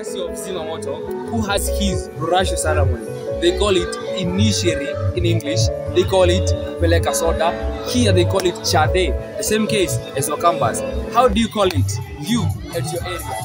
courtesy of Zimamoto, who has his Rurasho ceremony. They call it initiary in English. They call it Peleka Soda. Here they call it Chade. The same case as Wakambas. How do you call it? You at your area.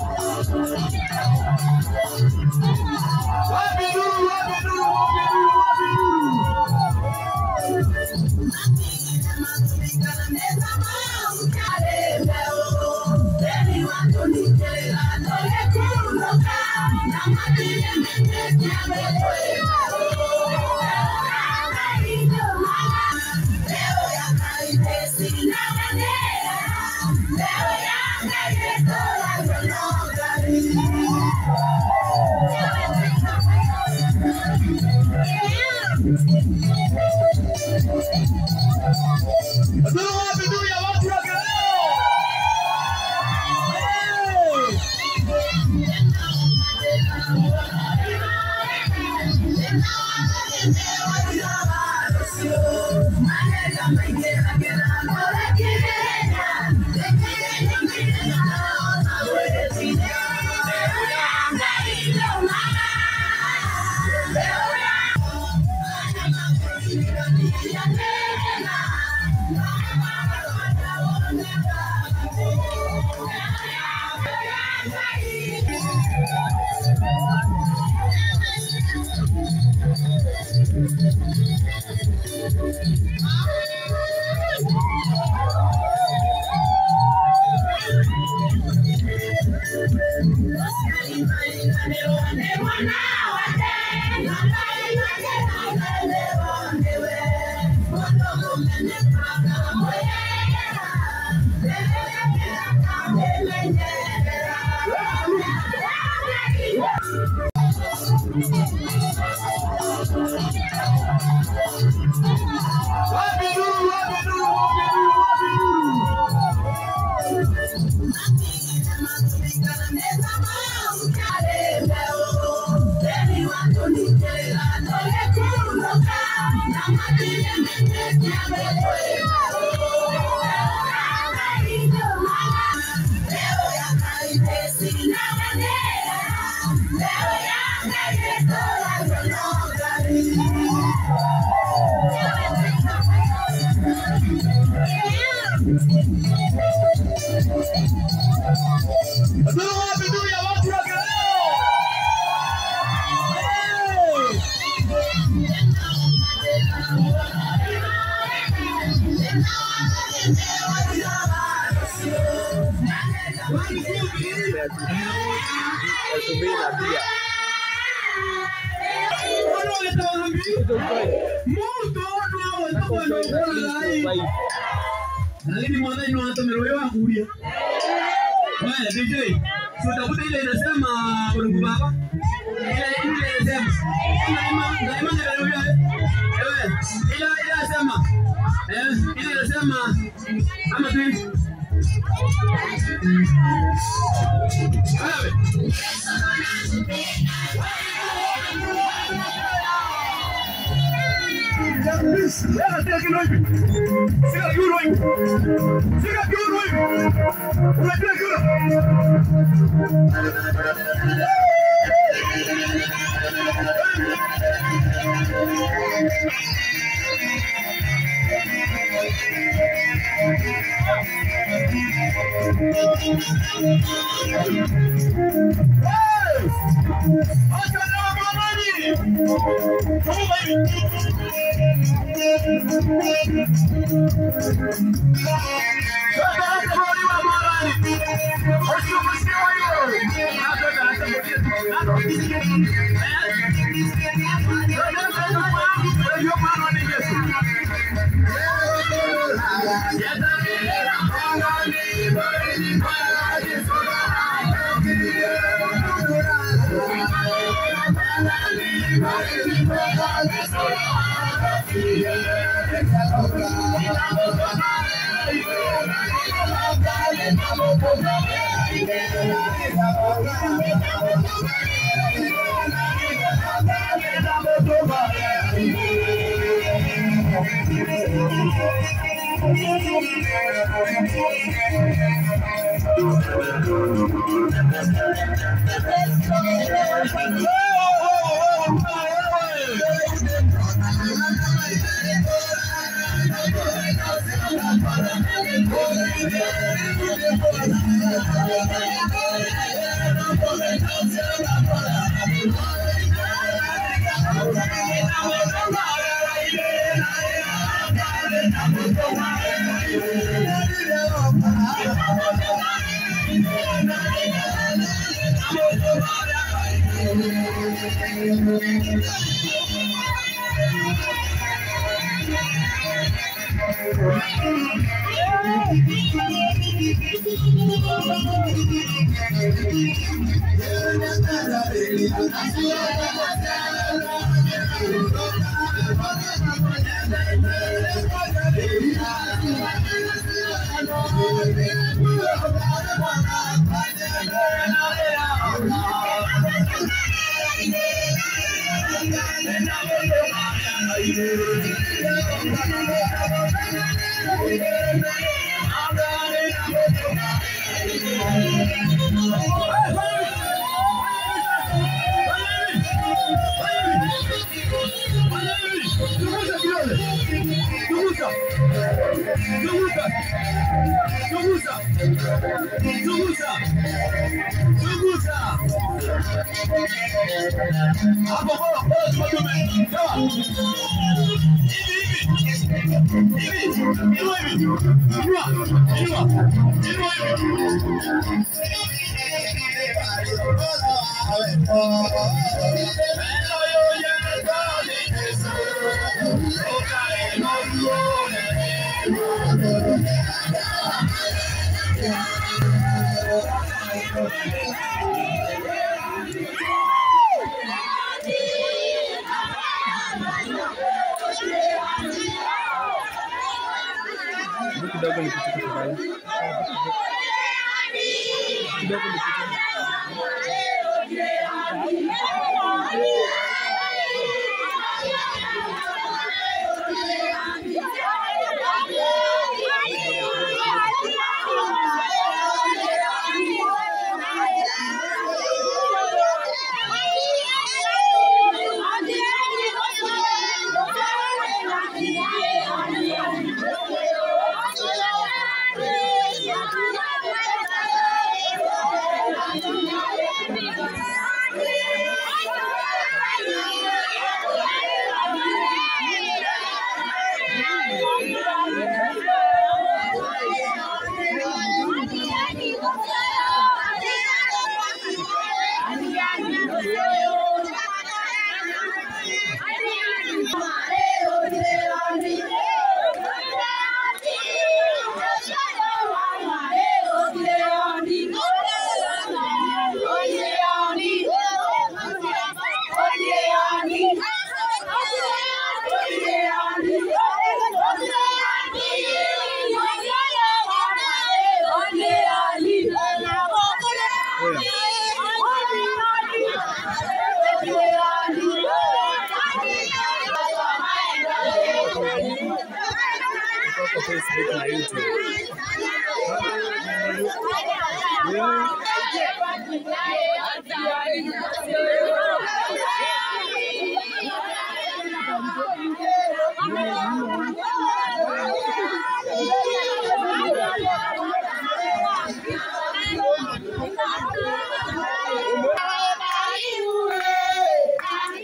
Facebook na YouTube.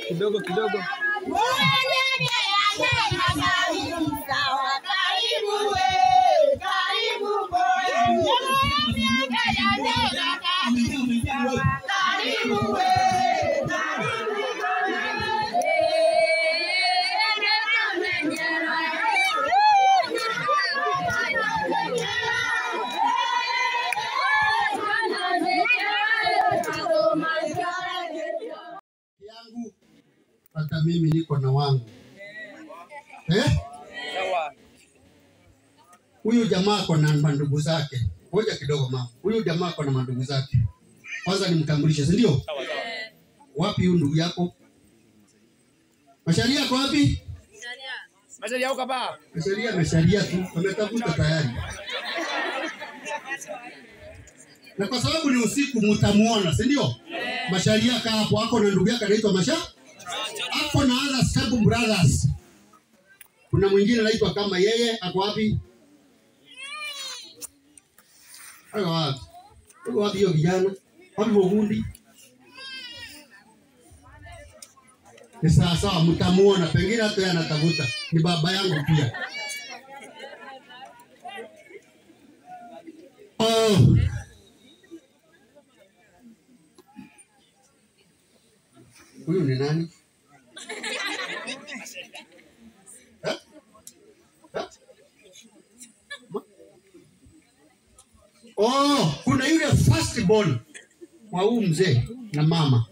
Kidogo kidogo. Hata mimi niko na wangu. Sawa. Huyu jamaa ako na mandugu zake. Ngoja kidogo mama. Huyu jamaa ako na mandugu zake. Kwanza nimtambulishe, si ndio? Sawa sawa. Wapi huyu ndugu yako? Masharia yako wapi? Masharia huko ba. Masharia tu wametafuta tayari. Na kwa sababu ni usiku mtamuona, si ndio? Masharia kaa hapo, ako na ndugu yake anaitwa Masha. Ako na other step brothers. Kuna mwingine anaitwa kama yeye, ako wapi? Ako wapi? Ako wapi hiyo vijana? Wapi Mogundi? Ni sawa mtamuona, pengine hata yeye anatafuta. Ni baba yangu pia. Oh. Huyu ni nani? Oh, kuna yule first born wa huyu mzee na mama.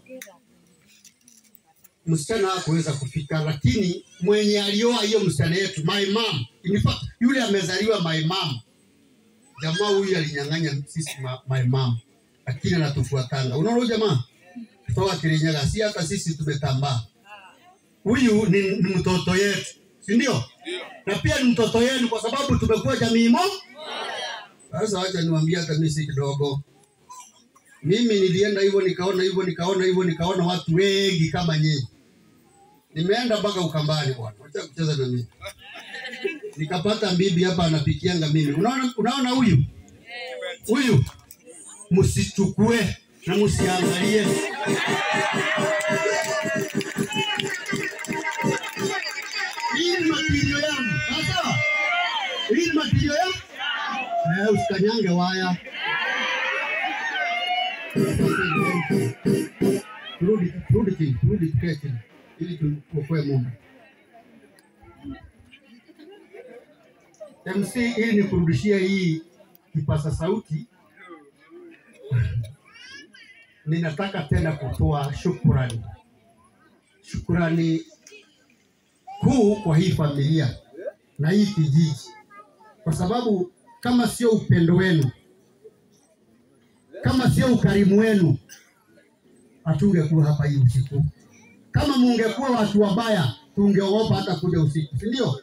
Msichana hakuweza kufika, lakini mwenye alioa hiyo msichana yetu, my mom. In fact, yule amezaliwa my mom. Jamaa huyu alinyang'anya sisi my mom. Lakini anatufuatanga. Unaona jamaa? Toa Kirinyaga, si hata sisi tumetambaa. Huyu ni mtoto yetu, si ndio? Na pia ni mtoto yenu kwa sababu tumekuwa jamii moja. Sasa acha niwaambie hata mimi si kidogo. Mimi nilienda hivyo nikaona watu wengi kama nyinyi. Nimeenda mpaka Ukambani bwana. Acha kucheza na mimi. Nikapata bibi hapa anapikianga mimi. Unaona huyu? Huyu msichukue na msiangalie. Hii ni matirio yangu. Sasa hii ni matirio yangu. Usikanyange waya. Rudi kete ili tuokoe muda. MC ili nikurudishia hii kipasa sauti. Ninataka tena kutoa shukrani kuu kwa hii familia na hii kijiji, kwa sababu kama sio upendo wenu, kama sio ukarimu wenu, hatungekuwa hapa hii usiku. Kama mungekuwa watu wabaya, tungeogopa hata kuja usiku, si ndio?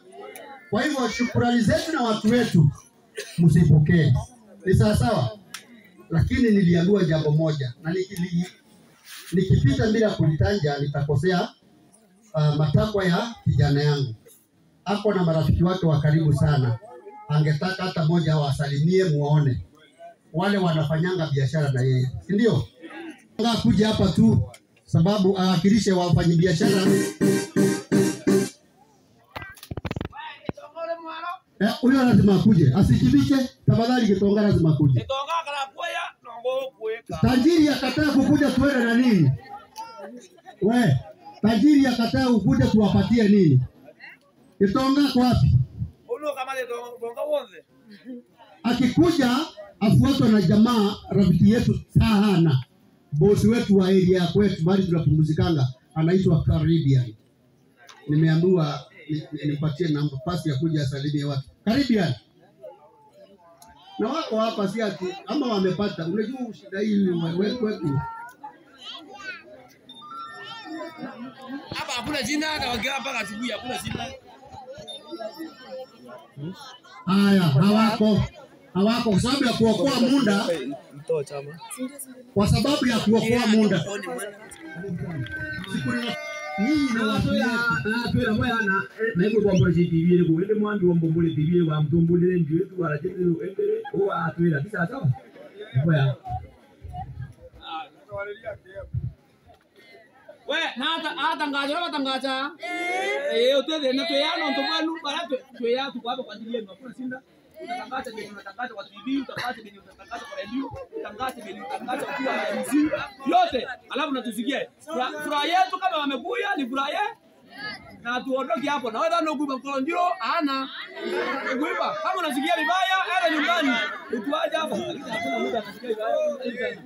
Kwa hivyo shukrani zetu na watu wetu msipokee. Ni sawa? Lakini niliambiwa jambo moja, na nikipita bila kulitanja nitakosea matakwa ya kijana yangu. Ako na marafiki wake wa karibu sana. Angetaka hata moja awasalimie muone. Wale wanafanyanga biashara na yeye, si ndio? Anga kuja hapa tu sababu awakilishe wafanyabiashara. Huyo lazima akuje. Asikibiche, tafadhali Gitonga lazima akuje. Gitonga kana kuya nongo kuweka. Tajiri akataa kukuja tuende na nini? Tajiri akataa kukuja tuwapatie nini? Gitonga kwa wapi? Uno kama Gitonga wonze. Akikuja afuatwa na jamaa rafiki yetu sana. Bosi wetu wa area kwetu bali tunapumzikanga anaitwa Caribbean. Nimeambiwa nipatie namba pasi ya kuja salimia watu. Caribbean. Na wako hapa si ati ama wamepata. Unajua shida hii wetu. Hapa hakuna jina na wakiwa hapa asubuhi hakuna jina. Haya, hawako kwa sababu ya kuokoa muda. Kwa sababu ya kuokoa muda. Nyinyi na watu ya twera mwana na iko kwa mboji TV ile kuende mwandu wa mbombole TV ile wa mtombole ndio yetu wala tete endele o atwera bisa sawa kwa we na hata ngaja utende na tuyano ntomanu bara tuya tu kwa ajili yenu hakuna sinda unatangaza bei unatangaza kwa TV utangaza bei unatangaza kwa radio utangaza bei unatangaza kwa muziki yote alafu natusikie furaha yetu kama wamekuja ni furaha yetu na tuondoke hapo na wewe ndio kuiba mkono ndio ana kuiba kama unasikia vibaya hata nyumbani utuaje hapa hakuna muda atasikia vibaya.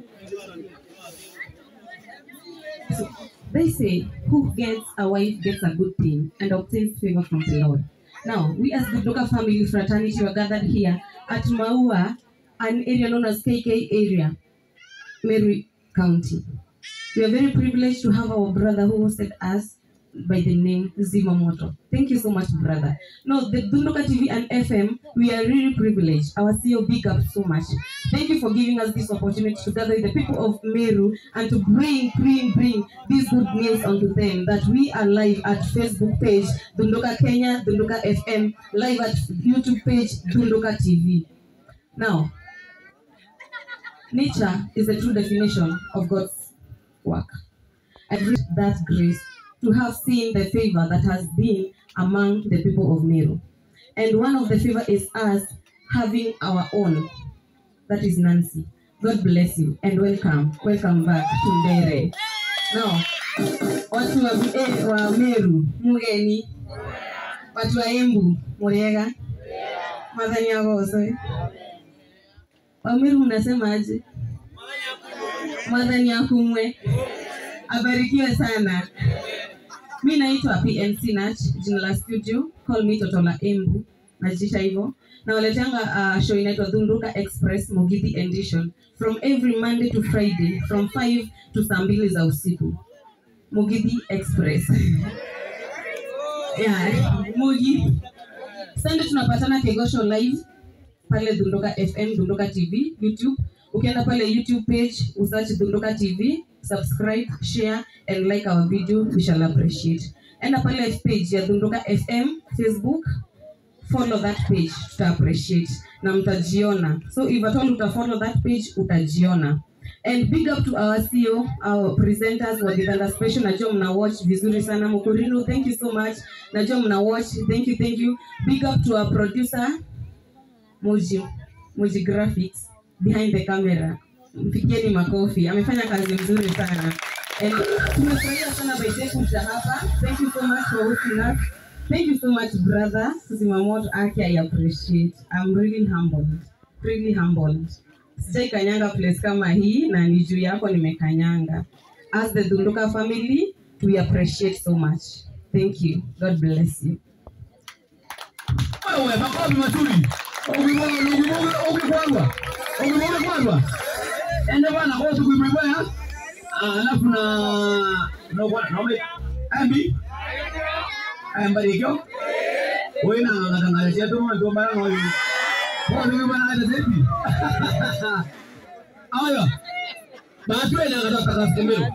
They say, who gets a wife gets a good thing and obtains favor from the Lord. Now, we as the Doka family fraternity were gathered here at Maua, an area known as KK area, Meru County. We are very privileged to have our brother who hosted us by the name Zimamoto. Thank you so much, brother. Now, the Dunduka TV and FM, we are really privileged. Our CEO, big up so much. Thank you for giving us this opportunity to gather with the people of Meru and to bring these good news onto them, that we are live at Facebook page, Dunduka Kenya, Dunduka FM, live at YouTube page, Dunduka TV. Now, nature is the true definition of God's work. I read that grace to have seen the favor that has been among the people of Meru. And one of the favor is us having our own. That is Nancy. God bless you and welcome. Welcome back to Mbere. Now, watu wa Meru, mugeni. Watu wa Embu, muriega. Madhani ya gozo. Wa Meru mnasema aje? Madhani ya kumwe. Abarikiwe sana. Mimi naitwa PNC Nach, jina la studio, call me Totola Embu, najisha hivyo. Na waletanga show inaitwa Dunduka Express Mugithi Edition from every Monday to Friday from 5 to saa 2 za usiku. Mugithi Express. Yeah, Mugi. Sunday tunapatana Kegosho live pale Dunduka FM, Dunduka TV, YouTube. Ukienda pale YouTube page, usearch Dunduka TV, subscribe, share and like our video, we shall appreciate. Enda pale page ya Dunduka FM, Facebook, follow that page, tuta appreciate na mtajiona. So if at all uta follow that page, utajiona. And big up to our CEO, our presenters, Wadidanda Special, najua mna watch vizuri sana. Mukurino, thank you so much. Najua mna watch, thank you. Big up to our producer, Moji Graphics, behind the camera. Mpigieni makofi, amefanya kazi nzuri sana. And tumefurahia sana by kuja hapa. Thank you so much for hosting us. Thank you so much, brother Zimamoto Aki. I appreciate. I'm really humbled. Sijai kanyanga place kama hii na ni juu yako nimekanyanga. As the Dunduka family, we appreciate so much. Thank you. God bless you. Wewe makofi mazuri. Ukimwona kwanza. Ende bwana kwa siku imebaya. Alafu naomba Abi. Ambarikyo. Wewe na ngatangalia tu mtu mara moja. Kwa nini bwana hata zepi? Aya. Batu ina ngata kasembero.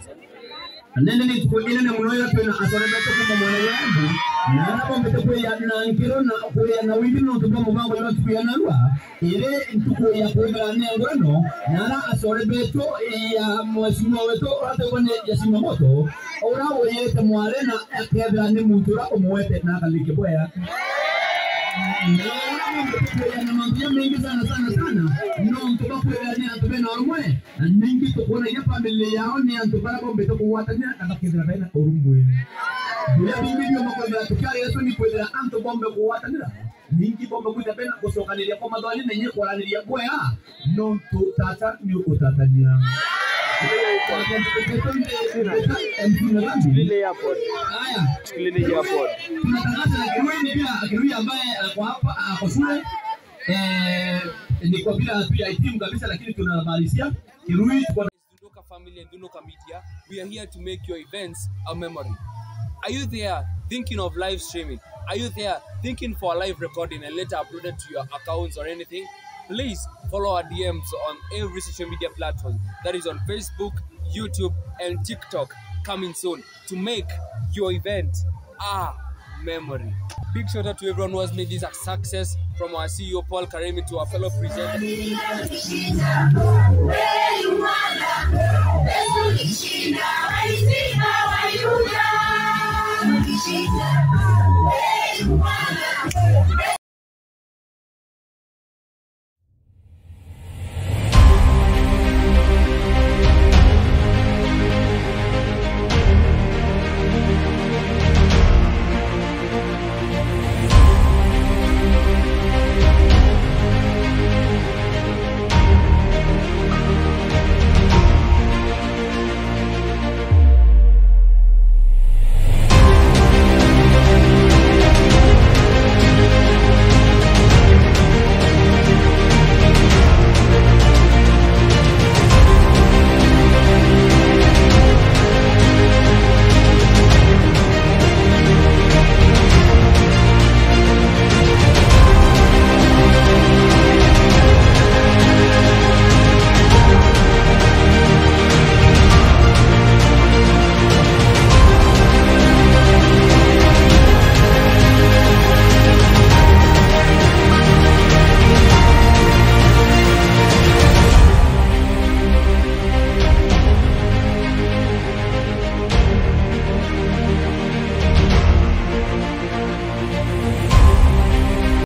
Nende ni tukuile na munoya tena asoreba kwa mwana wangu. Na hapo mtoko ya na nkiro na kwa na wili no tupa mubango ya tuku ya narwa. Ile ntuko ya kwa ne ngono na asorebeto ya mwasimu wetu hata kwa ya Zimamoto. Ora oyete mwale na akebra ni mutura omwete na kalike boya. Na mambo mengi sana. No mtoka kwa ni atobe na ormwe. Ningi to kona ya familia yao ni antobara bombe to kuwata ni atakidra baina ormwe. Bila bingi ndio makwenda tukari Yesu ni kwenda anto bombe kuwata ni. Ningi bombe kuja baina kusoka ni kwa madwali nenye kwa ni ya boya. No to tata ni utatania. Vile airport. Haya, Clinic airport. Tunatangaza na Kirui ambaye ako hapa ako shule. Ni kwa bila team kabisa lakini tunamalizia Kirui kwa Dunduka family and Dunduka media. We are here to make your events a memory. Are you there thinking of live streaming? Are you there thinking for a live recording and later uploaded to your accounts or anything? Please follow our DMs on every social media platform. That is on Facebook, YouTube, and TikTok. Coming soon to make your event a memory. Big shout out to everyone who has made this a success, from our CEO Paul Karemi to our fellow presenters.